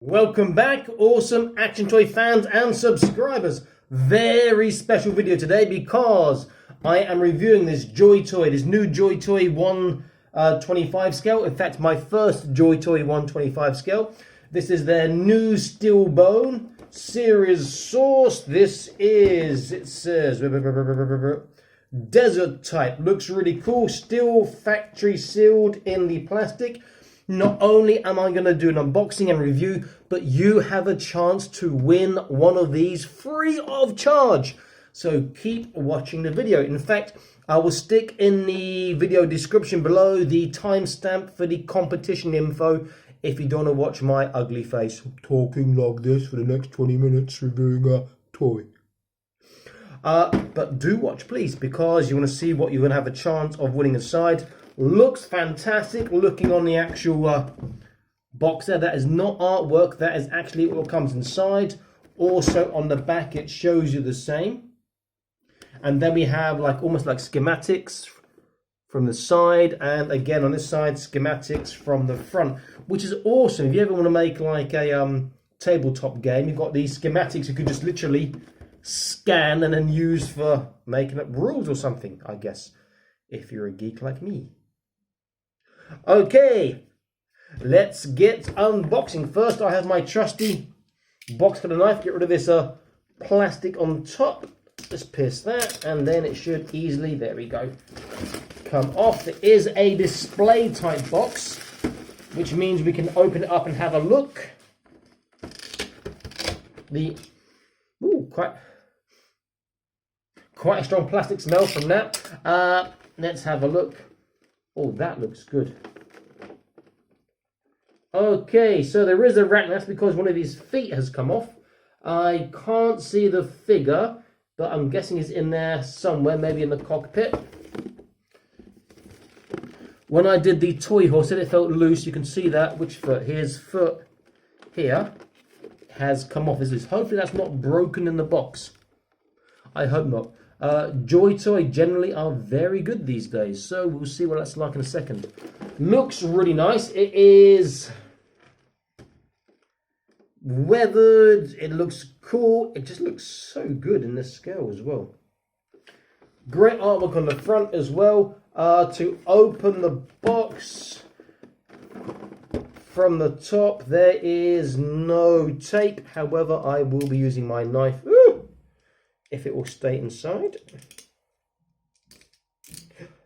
Welcome back, awesome action toy fans and subscribers. Very special video today because I am reviewing this Joy Toy, this new Joy Toy 125 scale. In fact, my first Joy Toy 125 scale. This is their new steel bone series source. This is, it says, desert type. Looks really cool. Still factory sealed in the plastic. Not only am I going to do an unboxing and review, but you have a chance to win one of these free of charge. So keep watching the video. In fact, I will stick in the video description below the timestamp for the competition info if you don't want to watch my ugly face talking like this for the next 20 minutes reviewing a toy. But do watch, please, because you want to see what you're going to have a chance of winning inside. Looks fantastic. Looking on the actual box there, that is not artwork, that is actually what comes inside. Also on the back it shows you the same, and then we have like almost like schematics from the side, and again on this side schematics from the front, which is awesome. If you ever want to make like a tabletop game, you've got these schematics you could just literally scan and then use for making up rules or something, I guess, if you're a geek like me. Okay, let's get unboxing. First, I have my trusty box cutter knife. Get rid of this plastic on top. Just pierce that, and then it should easily, there we go, come off. It is a display type box, which means we can open it up and have a look. The quite a strong plastic smell from that. Let's have a look. Oh, that looks good. Okay, so there is a rack. That's because one of his feet has come off. I can't see the figure, but I'm guessing it's in there somewhere, maybe in the cockpit. When I did the toy horse, it felt loose. You can see that. Which foot? His foot here has come off. Hopefully that's not broken in the box. I hope not. Joy Toy generally are very good these days, so we'll see what that's like in a second. Looks really nice. It is weathered. It looks cool. It just looks so good in this scale as well. Great artwork on the front as well. To open the box from the top, there is no tape. However, I will be using my knife. If it will stay inside.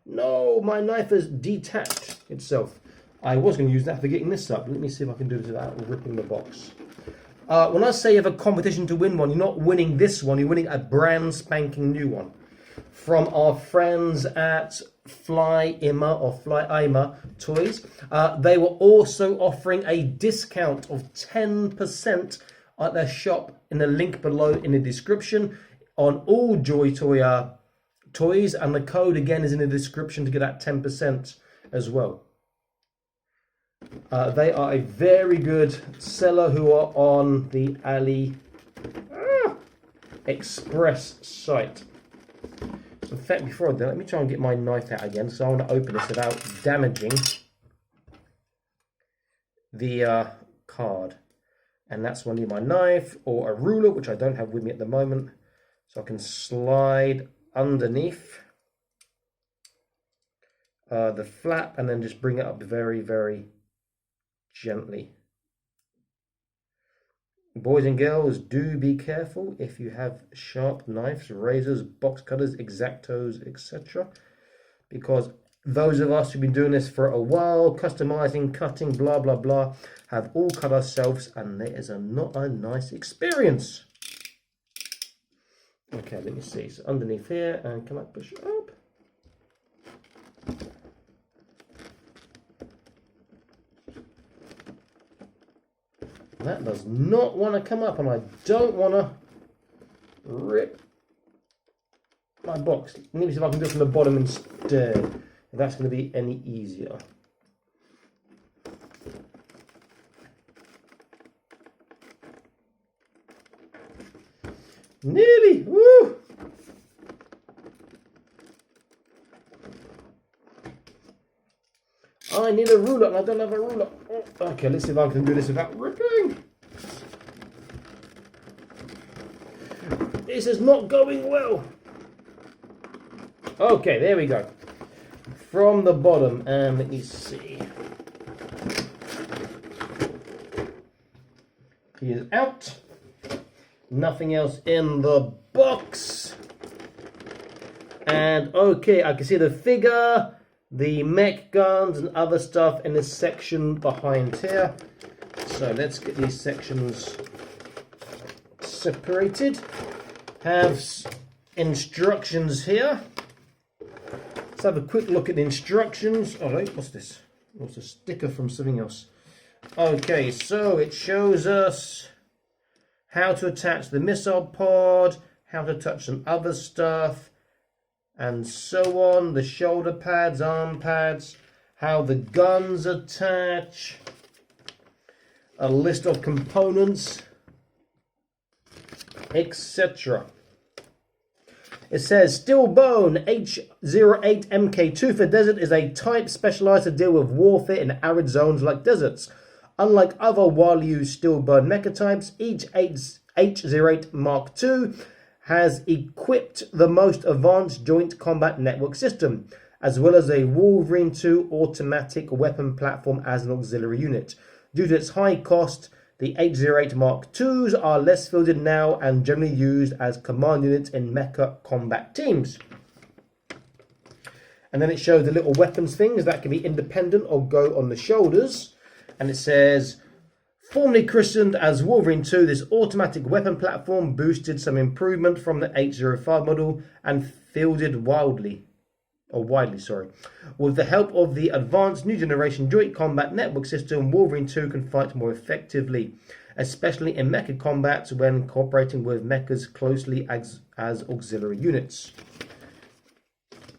No, my knife has detached itself. I was going to use that for getting this up. Let me see if I can do this without ripping the box. When I say you have a competition to win one, you're not winning this one, you're winning a brand spanking new one. From our friends at Fly Ima Toys. They were also offering a discount of 10% at their shop in the link below in the description on all Joy Toy toys, and the code again is in the description to get that 10% as well. They are a very good seller who are on the Ali Express site. In fact, before I do, let me try and get my knife out again, so I want to open this without damaging the card. And that's when I need my knife or a ruler, which I don't have with me at the moment. So I can slide underneath the flap and then just bring it up very, very gently. Boys and girls, do be careful if you have sharp knives, razors, box cutters, X-Actos, etc. Because those of us who've been doing this for a while, customizing, cutting, blah, blah, blah, have all cut ourselves, and it is not a nice experience. Okay, let me see. So underneath here, and can I push it up? That does not want to come up, and I don't want to rip my box. Let me see if I can do it from the bottom instead, if that's going to be any easier. Nearly! Woo! I need a ruler and I don't have a ruler. Okay, let's see if I can do this without ripping. This is not going well. Okay, there we go. From the bottom, and let me see. He is out. Nothing else in the box. And okay, I can see the figure, the mech guns and other stuff in this section behind here. So let's get these sections separated. Have instructions here. Let's have a quick look at the instructions. Oh wait, what's this? What's a sticker from something else? Okay, so it shows us how to attach the missile pod, how to touch some other stuff, and so on. The shoulder pads, arm pads, how the guns attach, a list of components, etc. It says steel bone H08 MK2 for desert is a type specialized to deal with warfare in arid zones like deserts. Unlike other widely used steel bone mecha types, each H08 Mark II has equipped the most advanced joint combat network system, as well as a Wolverine 2 automatic weapon platform as an auxiliary unit. Due to its high cost, the H08 Mark IIs are less fielded now and generally used as command units in mecha combat teams. And then it shows the little weapons things that can be independent or go on the shoulders. And it says, formerly christened as Wolverine 2, this automatic weapon platform boosted some improvement from the H05 model and fielded widely. With the help of the advanced new generation joint combat network system, Wolverine 2 can fight more effectively, especially in mecha combats when cooperating with mechas closely as auxiliary units.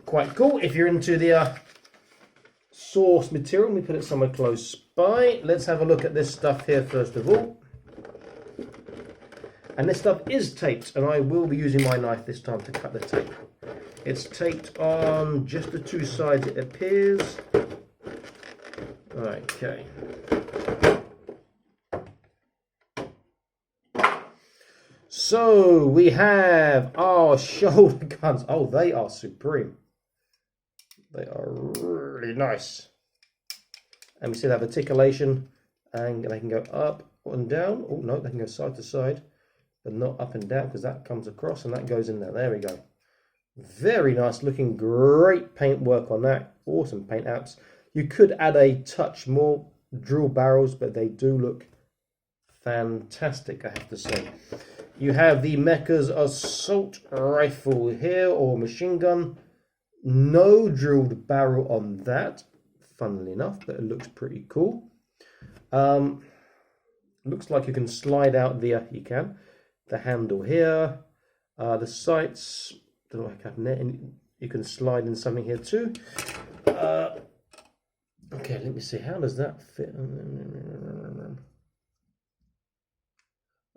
Quite cool. If you're into the source material, let me put it somewhere close by. Let's have a look at this stuff here first of all. And this stuff is taped, and I will be using my knife this time to cut the tape. It's taped on just the two sides, it appears. Okay. So we have our shoulder guns. Oh, they are supreme. They are really nice. And we still have articulation, and they can go up and down. Oh no, they can go side to side, but not up and down because that comes across and that goes in there. There we go. Very nice looking, great paint work on that. Awesome paint apps. You could add a touch more drill barrels, but they do look fantastic, I have to say. You have the Mecha's assault rifle here, or machine gun. No drilled barrel on that, funnily enough, but it looks pretty cool. Looks like you can slide out the handle here. The sights. Don't know what happened there. And you can slide in something here too. Okay, let me see. How does that fit?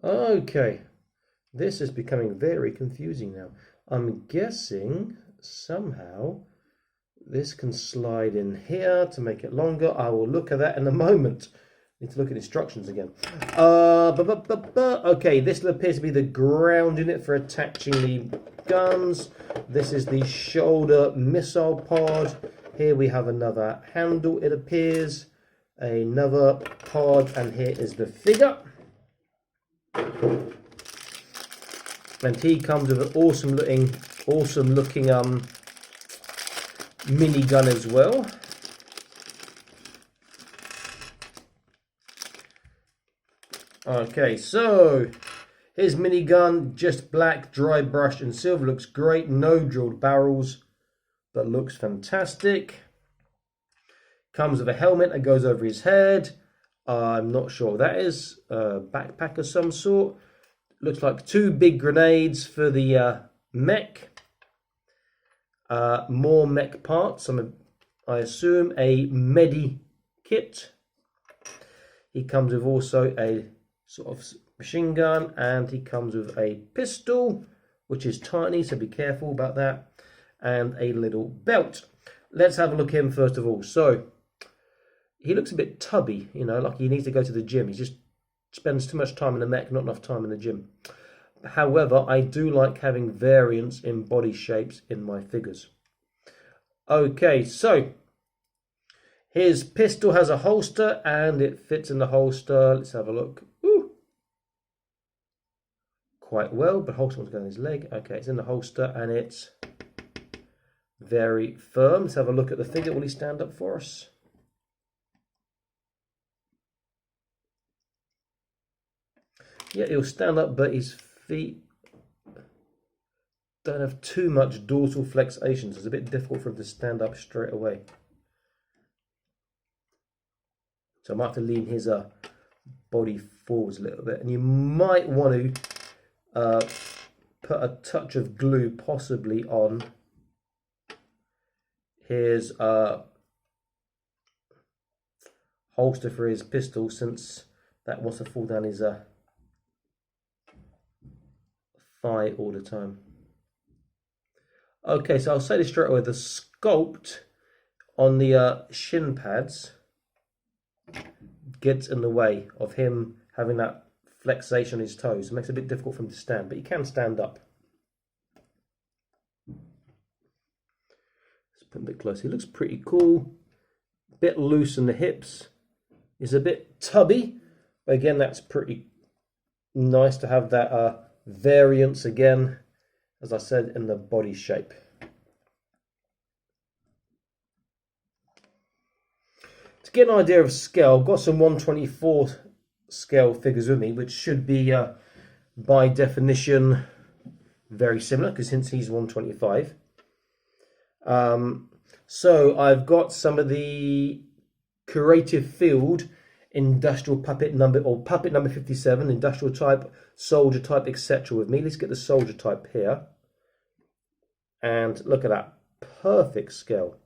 Okay, this is becoming very confusing now. I'm guessing somehow this can slide in here to make it longer. I will look at that in a moment. Need to look at instructions again. Okay, this appears to be the ground unit for attaching the guns. This is the shoulder missile pod. Here we have another handle, it appears. Another pod, and here is the figure. And he comes with an awesome looking minigun as well. Okay, so his minigun, just black, dry brushed and silver, looks great. No drilled barrels, but looks fantastic. Comes with a helmet that goes over his head. I'm not sure what that is. A backpack of some sort. Looks like two big grenades for the mech. More mech parts. I assume a medi kit. He comes with also a sort of machine gun, and he comes with a pistol, which is tiny, so be careful about that, and a little belt. Let's have a look at him first of all. So he looks a bit tubby, you know, like he needs to go to the gym. He just spends too much time in the mech, not enough time in the gym. However, I do like having variance in body shapes in my figures. Okay, so his pistol has a holster and it fits in the holster. Let's have a look. Ooh. Quite well, but holster wants to go in his leg. Okay, it's in the holster and it's very firm. Let's have a look at the figure. Will he stand up for us? Yeah, he'll stand up, but his feet don't have too much dorsal flexation, so it's a bit difficult for him to stand up straight away. So I might have to lean his body forwards a little bit, and you might want to put a touch of glue possibly on his holster for his pistol, since that wants to fall down his thigh all the time. Okay, so I'll say this straight away, the sculpt on the shin pads gets in the way of him having that flexation on his toes. It makes it a bit difficult for him to stand, but he can stand up. Let's put him a bit closer. He looks pretty cool. A bit loose in the hips. He's a bit tubby, but again, that's pretty nice to have that variance again, as I said, in the body shape. To get an idea of scale, I've got some 1/24 scale figures with me, which should be by definition very similar, because since he's 1/25. So I've got some of the Creative Field industrial puppet number, or puppet number 57, industrial type, soldier type, etc. with me. Let's get the soldier type here. And look at that, perfect scale.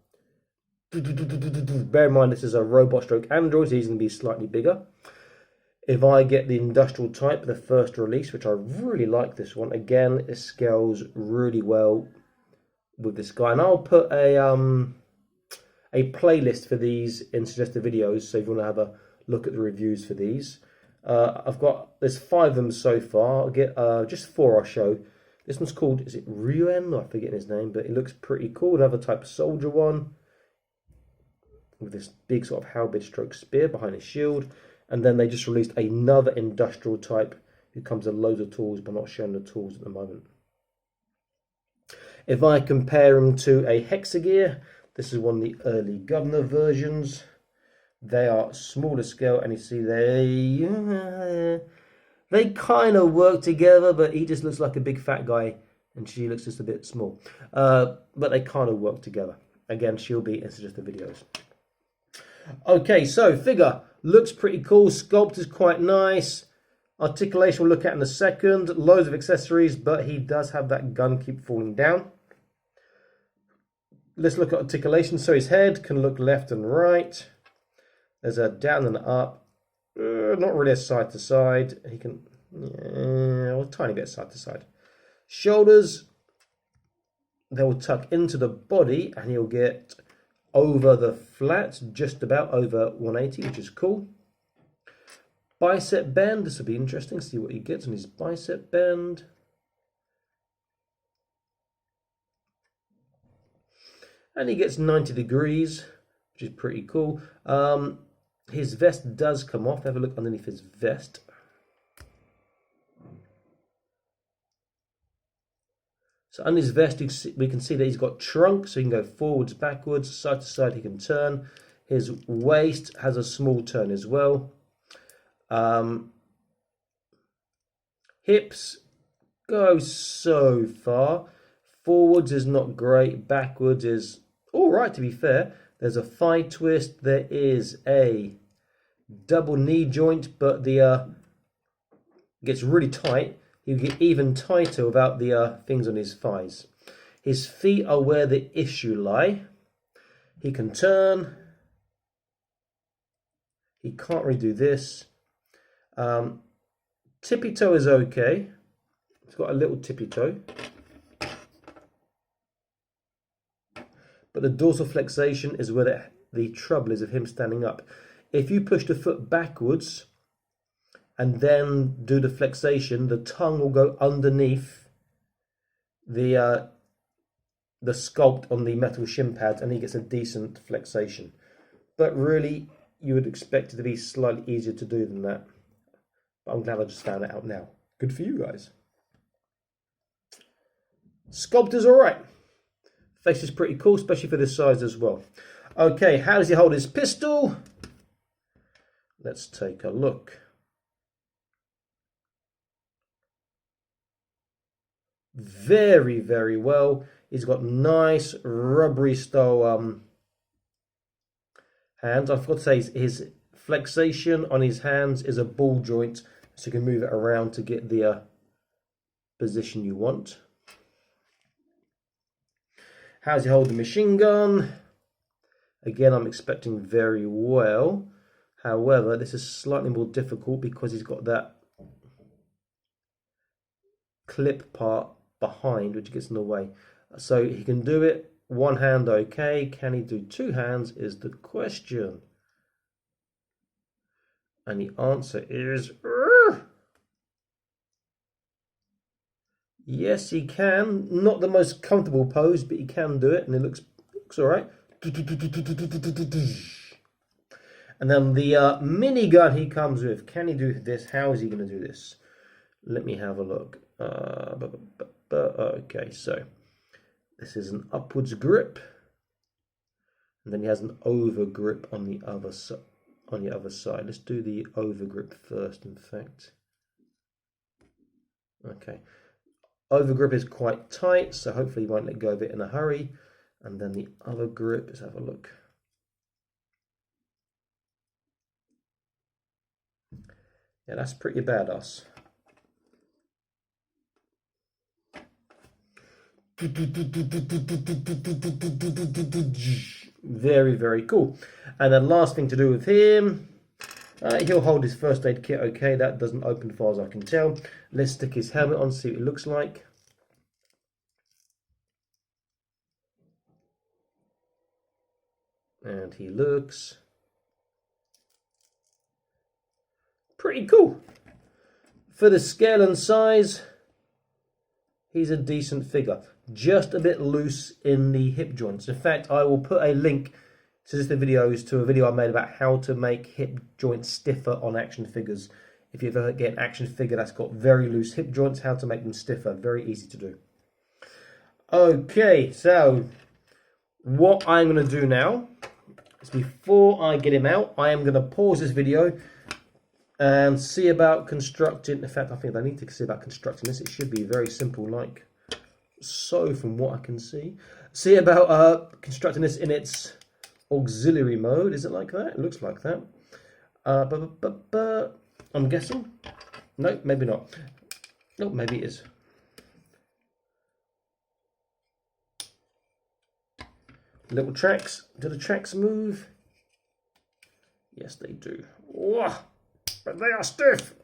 Bear in mind this is a robot stroke android, so he's going to be slightly bigger. If I get the industrial type, the first release, which I really like this one, again, it scales really well with this guy. And I'll put a playlist for these in suggested videos, so if you want to have a look at the reviews for these. There's 5 of them so far. I'll get just 4 I'll show. This one's called, is it Ruen? I forget his name, but it looks pretty cool. Another type of soldier one, with this big sort of halberd stroke spear behind his shield. And then they just released another industrial type who comes with loads of tools, but not showing the tools at the moment. If I compare him to a Hexagear, this is one of the early Governor versions. They are smaller scale, and you see they kind of work together, but he just looks like a big fat guy and she looks just a bit small. But they kind of work together. Again, she'll be in suggested videos. Okay, so figure looks pretty cool. Sculpt is quite nice. Articulation we'll look at in a second. Loads of accessories, but he does have that gun keep falling down. Let's look at articulation. So his head can look left and right. There's a down and up. Not really a side to side. He can, a tiny bit side to side. Shoulders, they will tuck into the body, and he'll get over the flat, just about over 180, which is cool. Bicep bend, this will be interesting, see what he gets on his bicep bend. And he gets 90 degrees, which is pretty cool. His vest does come off. Have a look underneath his vest. So on his vest, we can see that he's got trunk, so he can go forwards, backwards, side to side he can turn. His waist has a small turn as well. Hips go so far. Forwards is not great. Backwards is all right, to be fair. There's a thigh twist. There is a double knee joint, but the gets really tight. He'll get even tighter without the things on his thighs. His feet are where the issue lie. He can turn. He can't really do this. Tippy toe is okay. It's got a little tippy toe. But the dorsal flexation is where the trouble is of him standing up. If you push the foot backwards and then do the flexation, the tongue will go underneath the sculpt on the metal shin pads, and he gets a decent flexation. But really, you would expect it to be slightly easier to do than that. But I'm glad I just found it out now. Good for you guys. Sculpt is alright. Face is pretty cool, especially for this size as well. Okay, how does he hold his pistol? Let's take a look. Very, very well. He's got nice rubbery style hands. I forgot to say his flexation on his hands is a ball joint, so you can move it around to get the position you want. How's he hold the machine gun? Again, I'm expecting very well. However, this is slightly more difficult because he's got that clip part behind, which gets in the way. So he can do it one hand okay. Can he do two hands is the question. And the answer is yes, he can. Not the most comfortable pose, but he can do it, and it looks all right. And then the minigun he comes with. Can he do this? How is he going to do this? Let me have a look. Okay, so this is an upwards grip, and then he has an over grip on the other side. Let's do the over grip first. In fact, okay, over grip is quite tight, so hopefully you won't let go of it in a hurry. And then the other grip, let's have a look. Yeah, that's pretty badass. Very, very cool. And then last thing to do with him, he'll hold his first aid kit okay. That doesn't open as far as I can tell. Let's stick his helmet on, see what it looks like. And he looks pretty cool. For the scale and size, he's a decent figure. Just a bit loose in the hip joints. In fact, I will put a link to the videos to a video I made about how to make hip joints stiffer on action figures. If you ever get an action figure that's got very loose hip joints, how to make them stiffer. Very easy to do. Okay, so what I'm going to do now is, before I get him out, I am going to pause this video and see about constructing. In fact, I think I need to see about constructing this. It should be very simple, like so, from what I can see. See about constructing this in its auxiliary mode. Is it like that? It looks like that. I'm guessing. No, maybe not. No, maybe it is. Little tracks. Do the tracks move? Yes, they do. Whoa, but they are stiff.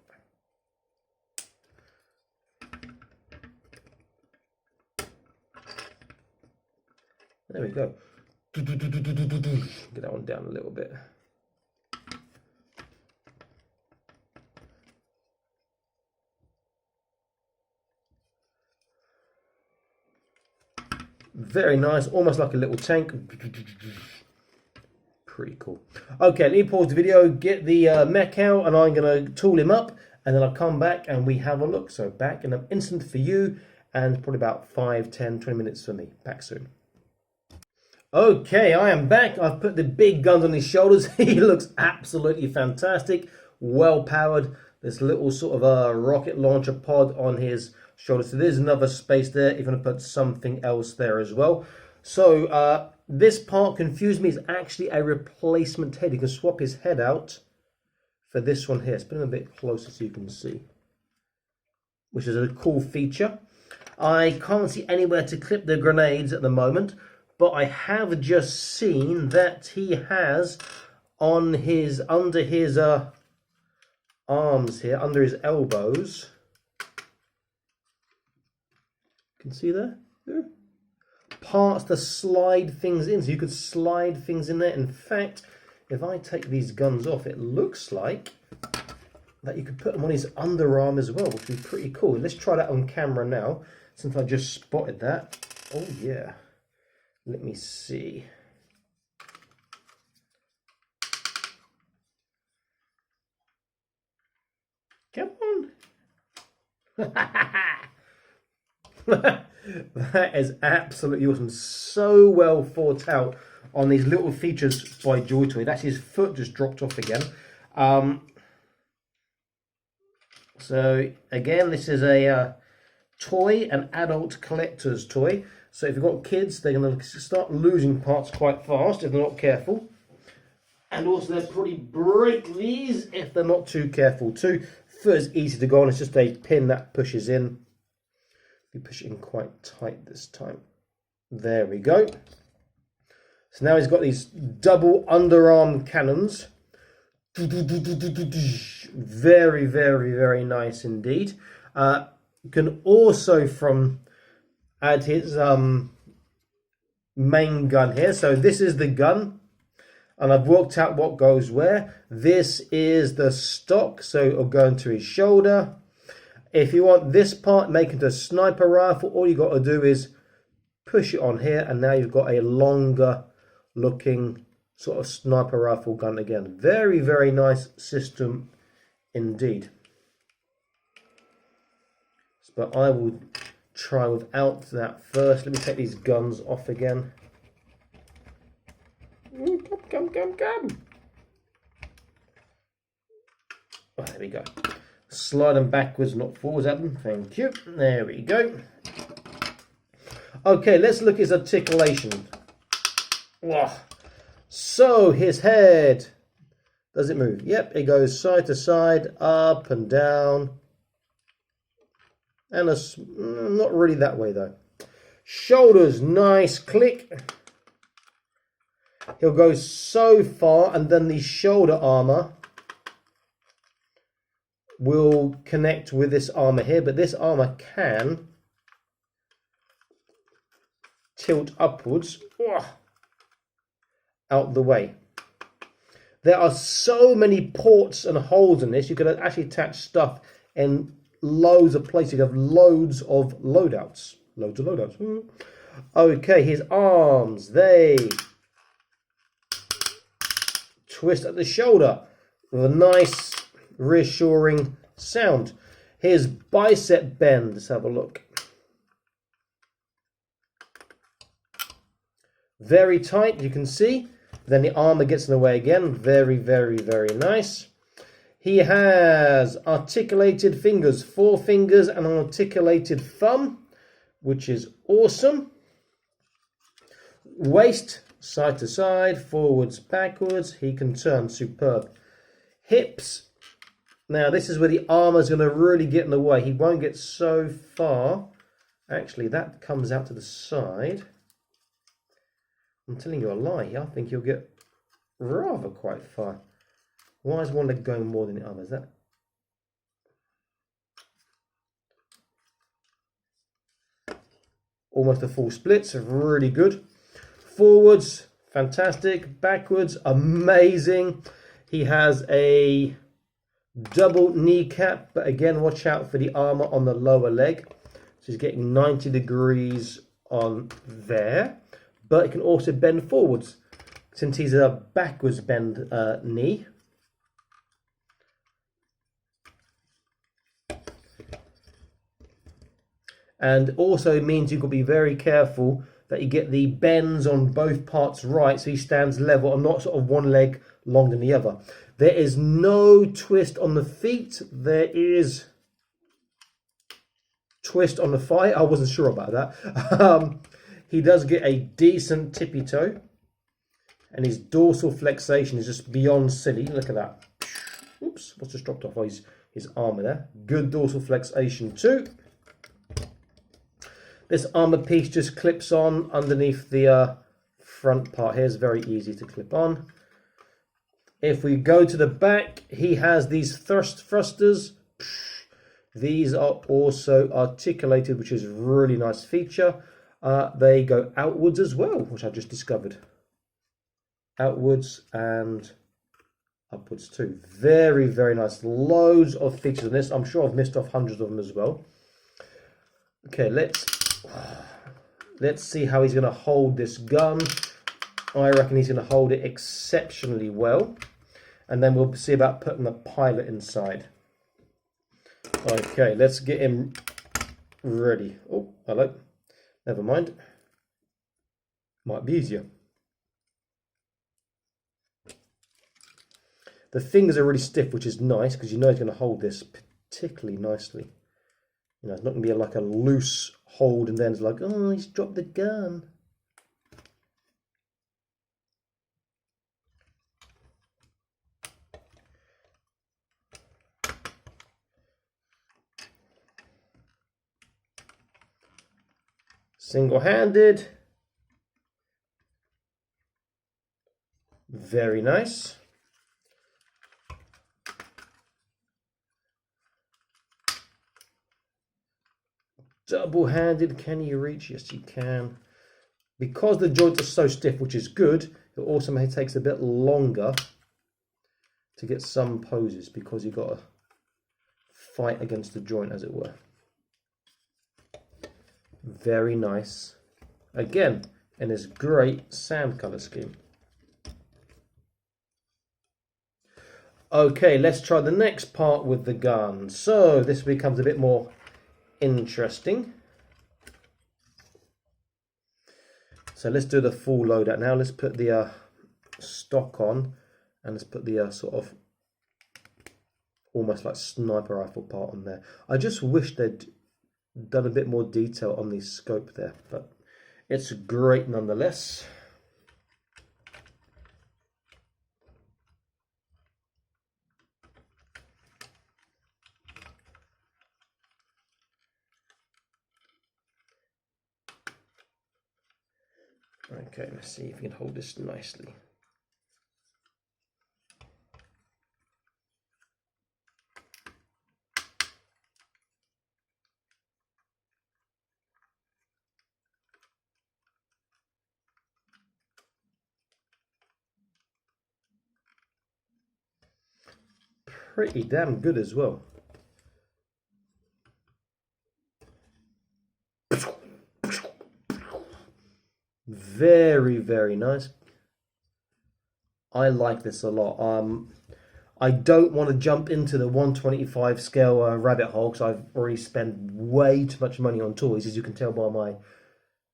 There we go. Get that one down a little bit. Very nice, almost like a little tank. Pretty cool. Okay, let me pause the video, get the mech out, and I'm going to tool him up, and then I'll come back and we have a look. So back in an instant for you, and probably about 5, 10, 20 minutes for me. Back soon. Okay, I am back. I've put the big guns on his shoulders. He looks absolutely fantastic. Well powered. This little sort of a rocket launcher pod on his shoulders. So there's another space there. You're going to put something else there as well. So this part confused me. It's actually a replacement head. You can swap his head out for this one here. Let's put him a bit closer so you can see, which is a cool feature. I can't see anywhere to clip the grenades at the moment, but I have just seen that he has on his, under his arms here, under his elbows. You can see there? Yeah. Parts to slide things in. So you could slide things in there. In fact, if I take these guns off, it looks like that you could put them on his underarm as well, which would be pretty cool. Let's try that on camera now, since I just spotted that. Oh yeah, let me see. Come on. That is absolutely awesome. So well thought out on these little features by Joy Toy. That's his foot just dropped off again. So again, this is a toy, an adult collector's toy. So if you've got kids, they're going to start losing parts quite fast if they're not careful. And also they'll probably break these if they're not too careful too. Foot is easy to go on. It's just a pin that pushes in. You push it in quite tight this time. There we go. So now he's got these double underarm cannons. Very, very, very nice indeed. You can also add his main gun here. So this is the gun, and I've worked out what goes where. This is the stock, so it'll go into his shoulder. If you want this part, make it a sniper rifle, all you got to do is push it on here, and now you've got a longer looking sort of sniper rifle gun again. Very, very nice system indeed. But I will try without that first. Let me take these guns off again. Come. Oh, there we go. Slide them backwards, not forwards at them. Thank you. There we go. Okay, let's look at his articulation. Whoa. So his head, does it move? Yep, it goes side to side, up and down. And not really that way though. Shoulders, nice click. He'll go so far, and then the shoulder armor will connect with this armor here, but this armor can tilt upwards out the way. There are so many ports and holes in this. You could actually attach stuff in loads of places. You have loads of loadouts. Okay, his arms, they twist at the shoulder with a nice reassuring sound. His bicep bend, let's have a look. Very tight, you can see. Then the armor gets in the way again. Very, very, very nice. He has articulated fingers, 4 fingers and an articulated thumb, which is awesome. Waist, side to side, forwards, backwards. He can turn, superb. Hips. Now this is where the armor is going to really get in the way. He won't get so far. Actually, that comes out to the side. I'm telling you a lie. I think you'll get rather quite far. Why is one leg going more than the other? Is that? Almost a full split, so really good. Forwards, fantastic. Backwards, amazing. He has a double kneecap, but again, watch out for the armor on the lower leg. So he's getting 90 degrees on there. But it can also bend forwards, since he's a backwards bend knee. And also means you've got to be very careful that you get the bends on both parts right, so he stands level and not sort of one leg longer than the other. There is no twist on the feet. There is twist on the thigh. I wasn't sure about that. He does get a decent tippy toe, and his dorsal flexation is just beyond silly. Look at that. Oops, what's just dropped off? Oh, his armor there. Good dorsal flexation too. This armor piece just clips on underneath the front part here. It's very easy to clip on. If we go to the back, he has these thrusters. These are also articulated, which is a really nice feature. They go outwards as well, which I just discovered. Outwards and upwards too. Very, very nice. Loads of features on this. I'm sure I've missed off hundreds of them as well. Okay, let's see how he's going to hold this gun. I reckon he's going to hold it exceptionally well. And then we'll see about putting the pilot inside. Okay, let's get him ready. Oh, hello. Never mind. Might be easier. The fingers are really stiff, which is nice because you know he's going to hold this particularly nicely. You know, it's not going to be like a loose hold and then it's like, oh, he's dropped the gun. Single-handed. Very nice. Double-handed, can you reach? Yes, you can. Because the joints are so stiff, which is good, it also takes a bit longer to get some poses because you've got to fight against the joint, as it were. Very nice. Again, in this great sand color scheme. Okay, let's try the next part with the gun. So this becomes a bit more interesting. So let's do the full loadout now. Let's put the stock on and let's put the sort of almost like sniper rifle part on there. I just wish they'd done a bit more detail on the scope there, but it's great nonetheless. Okay, let's see if we can hold this nicely. Pretty damn good as well. Very, very nice. I like this a lot. I don't want to jump into the 125 scale rabbit hole because I've already spent way too much money on toys, as you can tell by my,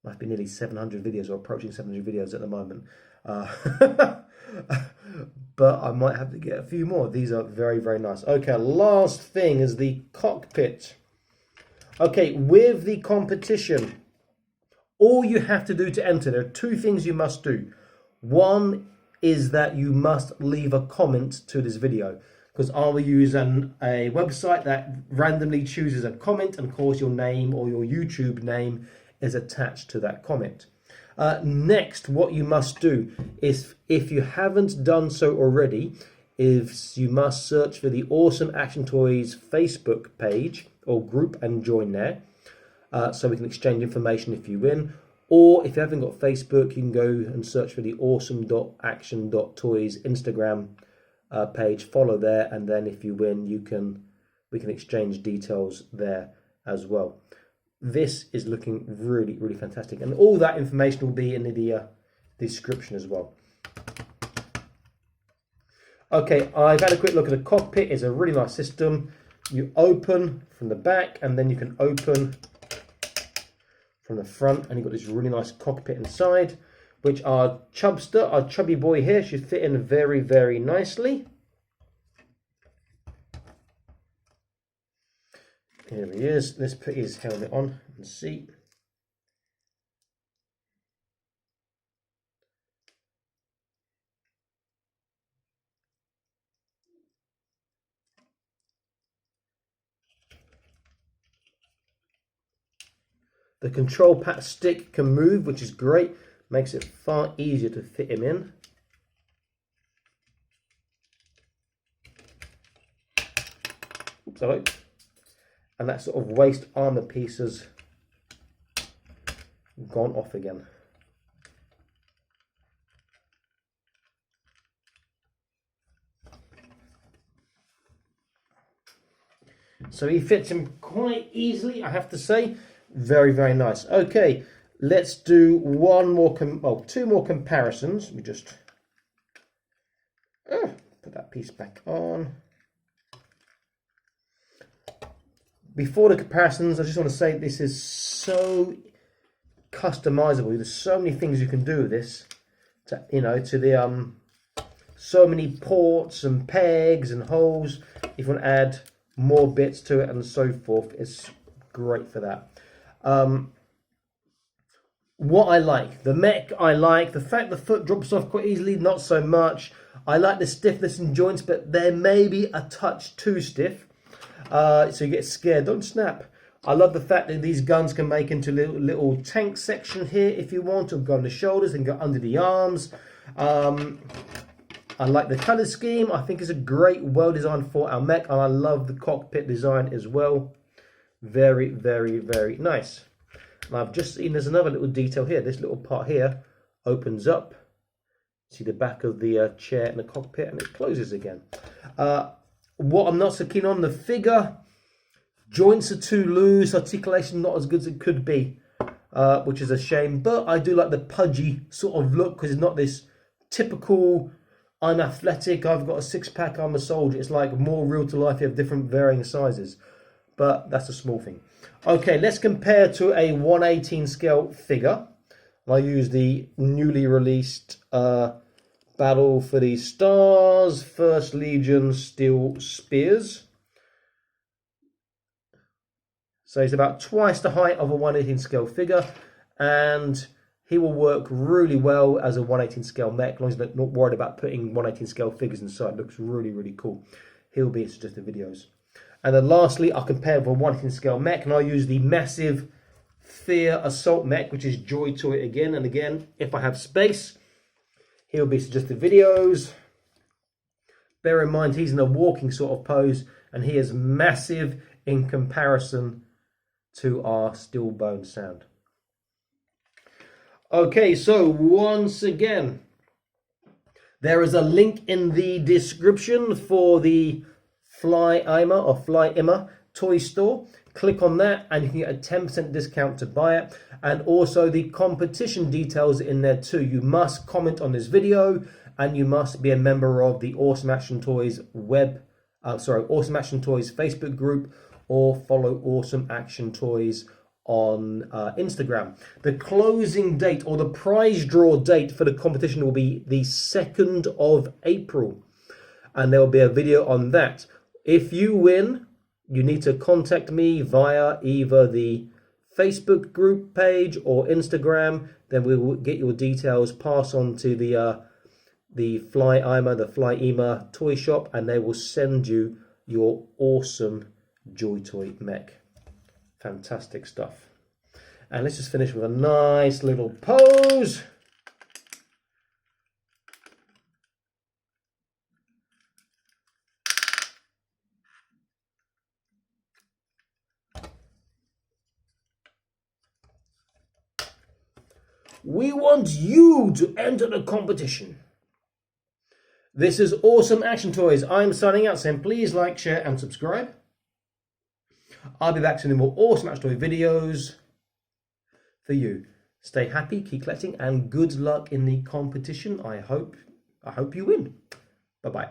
might be nearly 700 videos or approaching 700 videos at the moment. But I might have to get a few more. These are very, very nice. Okay, last thing is the cockpit. Okay, with the competition, all you have to do to enter, there are two things you must do. One is that you must leave a comment to this video, because I will use a website that randomly chooses a comment, and of course your name or your YouTube name is attached to that comment. Next, what you must do is, if you haven't done so already, is you must search for the Awesome Action Toys Facebook page or group and join there, so we can exchange information if you win. Or if you haven't got Facebook, you can go and search for the awesome.action.toys Instagram page, follow there, and then if you win, we can exchange details there as well. This is looking really, really fantastic, and all that information will be in the description as well. Okay, I've had a quick look at the cockpit. It's a really nice system. You open from the back, and then you can open from the front, and you've got this really nice cockpit inside, which our chubster, our chubby boy here, should fit in very, very nicely. Here he is. Let's put his helmet on and see. The control pad stick can move, which is great. Makes it far easier to fit him in. Oops, hello. And that sort of waist armor piece has gone off again. So he fits him quite easily, I have to say. Very, very nice. Okay, let's do two more comparisons. Let me just put that piece back on. Before the comparisons, I just want to say this is so customizable. There's so many things you can do with this. So many ports and pegs and holes. If you want to add more bits to it and so forth, it's great for that. What I like, the Mech, I like the fact the foot drops off quite easily, not so much. I like the stiffness in joints, but there may be a touch too stiff, so you get scared. Don't snap. I love the fact that these guns can make into little tank section here if you want, or go on the shoulders and go under the arms. I like the colour scheme. I think it's a great, well-designed for our Mech, and I love the cockpit design as well. Very, very, very nice. And I've just seen there's another little detail here. This little part here opens up. See the back of the chair and the cockpit, and it closes again. What I'm not so keen on, the figure. Joints are too loose, articulation not as good as it could be, which is a shame. But I do like the pudgy sort of look, because it's not this typical, I'm athletic, I've got a six-pack, I'm a soldier. It's like more real to life, you have different varying sizes. But that's a small thing. Okay, let's compare to a 1/18 scale figure. I use the newly released Battle for the Stars 1st Legion Steel Spears. So he's about twice the height of a 1/18 scale figure, and he will work really well as a 1/18 scale Mech, as long as you're not worried about putting 1/18 scale figures inside. It looks really, really cool. He'll be in suggested videos. And then lastly, I'll compare with a 1/18 scale Mech, and I'll use the massive Fear Assault Mech, which is Joy Toy again and again. If I have space, he'll be suggested videos. Bear in mind, he's in a walking sort of pose, and he is massive in comparison to our Steel Bone Sound. Okay, so once again, there is a link in the description for the Fly Immer toy store. Click on that and you can get a 10% discount to buy it. And also the competition details in there too. You must comment on this video, and you must be a member of the Awesome Action Toys Awesome Action Toys Facebook group, or follow Awesome Action Toys on Instagram. The closing date, or the prize draw date for the competition, will be the 2nd of April, and there will be a video on that. If you win, you need to contact me via either the Facebook group page or Instagram. Then we will get your details passed on to the Fly Immer toy shop, and they will send you your awesome Joy Toy Mech. Fantastic stuff. And let's just finish with a nice little pose. We want you to enter the competition. This is Awesome Action Toys. I'm signing out, saying please like, share and subscribe. I'll be back soon with more Awesome Action Toy videos for you. Stay happy, keep collecting, and good luck in the competition. I hope you win. Bye-bye.